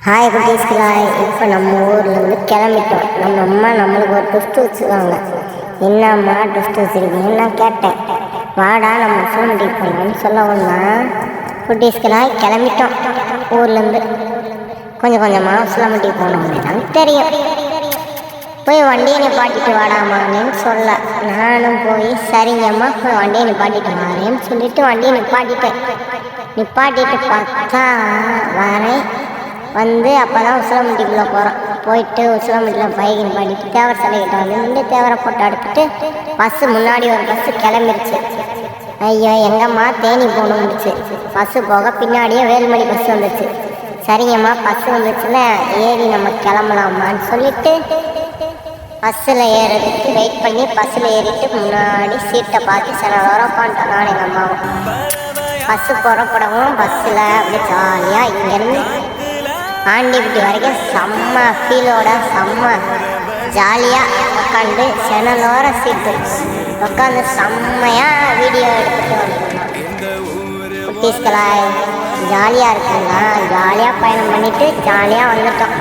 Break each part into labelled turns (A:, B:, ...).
A: Hi குட்டீஸ்களாய், இப்போ நம்ம ஊர்லேருந்து கிளம்பிட்டோம். நம்ம அம்மா நம்மளுக்கு ஒரு ட்விஸ்ட் வச்சுருவாங்க. என்னம்மா ட்விஸ்ட் வச்சுருக்கீங்கன்னு நான் கேட்டேன். வாடா நம்ம உசிலம்பட்டிக்கு போகலான்னு சொல்லவும்னா குட்டீஸ்களாய் கிளம்பிட்டோம். ஊர்லேருந்து கொஞ்சம் கொஞ்சமாக உசிலம்பட்டிக்கு போனோம் அப்படின்னு தெரியும். போய் வண்டியை நிப்பாட்டிட்டு வாடாமான்னு சொல்ல நானும் போய் சரிங்கம்மா போய் வண்டியை நிப்பாட்டிட்டு வரேன்னு சொல்லிட்டு வண்டியை நிப்பாட்டிட்டு பார்த்தா வரேன் வந்து அப்போ தான் உசிலம்பட்டிக்குள்ளே போகிறோம். போயிட்டு உசிலம்பட்டியில் பைக் நிப்பாட்டிட்டு தேவர சிலைக்கிட்ட வந்து நின்று தேவரை போட்டோ எடுத்துட்டு பஸ்ஸு முன்னாடி ஒரு பஸ்ஸு கிளம்பிடுச்சு. ஐயோ எங்கம்மா தேனி போகணும்னுச்சு. பஸ்ஸு போக பின்னாடியே வேலுமணி பஸ்ஸு வந்துச்சு. சரிங்கம்மா பஸ்ஸு வந்துச்சுன்னா ஏறி நம்ம கிளம்பலாமான்னு சொல்லிட்டு பஸ்ஸில் ஏறதுக்கு வெயிட் பண்ணி பஸ்ஸில் ஏறிட்டு முன்னாடி சீட்டை பார்த்து சில நேரம் உட்காந்துட்டோம் நான் எங்கள் அம்மாவும். பஸ்ஸு புறப்படவும் பஸ்ஸில் அப்படியே ஜாலியாக இங்கேருந்து ஆண்டிப்பட்டி வரைக்கும் செம்ம ஃபீலோட செம்ம ஜாலியாக உட்காந்து செனலோர சீட்டு உட்காந்து செம்மையாக வீடியோ எடுத்துகிட்டு வந்துருந்தோம். குட்டீஸ்களாய் ஜாலியாக இருக்குங்களா? ஜாலியாக பயணம் பண்ணிவிட்டு ஜாலியாக வந்துட்டோம்.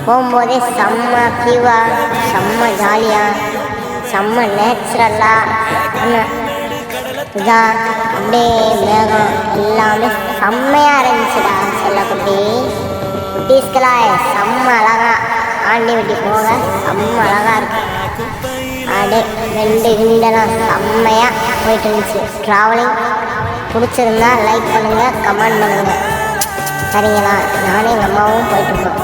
A: போகும்போதே செம்ம ஃபியூவாக செம்ம ஜாலியாக செம்ம நேச்சுரலாக இதாக அப்படியே மேகம் எல்லாமே செம்மையாக இருந்துச்சுடா. சொல்ல குட்டீஸ்களாய் செம்ம அழகா ஆண்டிப்பட்டி போக செம்ம அழகாக இருக்கு. அப்படியே ரெண்டு விண்டெல்லாம் செம்மையாக போயிட்டு இருந்துச்சு. ட்ராவலிங் பிடிச்சிருந்தா லைக் பண்ணுங்கள், கமெண்ட் பண்ணுங்கள். சரிங்களா? நானும் எங்கள் அம்மாவும் போயிட்டு இருக்கோம்.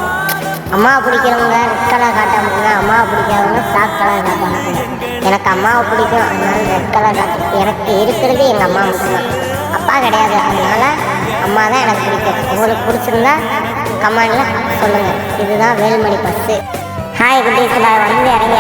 A: அம்மாவை பிடிக்கிறவங்க ரெட் கலர் காட்டாமல், அம்மாவை பிடிக்காதவங்க பிளாக் கலர் காட்டாங்க. எனக்கு அம்மாவை பிடிக்கும், அதனால ரெட் கலர் காட்டு. எனக்கு இருக்கிறது எங்கள் அம்மா மட்டும்தான், அப்பா கிடையாது. அதனால் அம்மா தான் எனக்கு பிடிக்கும். உங்களுக்கு பிடிச்சிருந்தா கமெண்டில் சொல்லுங்கள். இதுதான் வேலுமணி பஸ்ஸு. ஹாய் குட்டீஸ்களாய், வந்து இறங்கி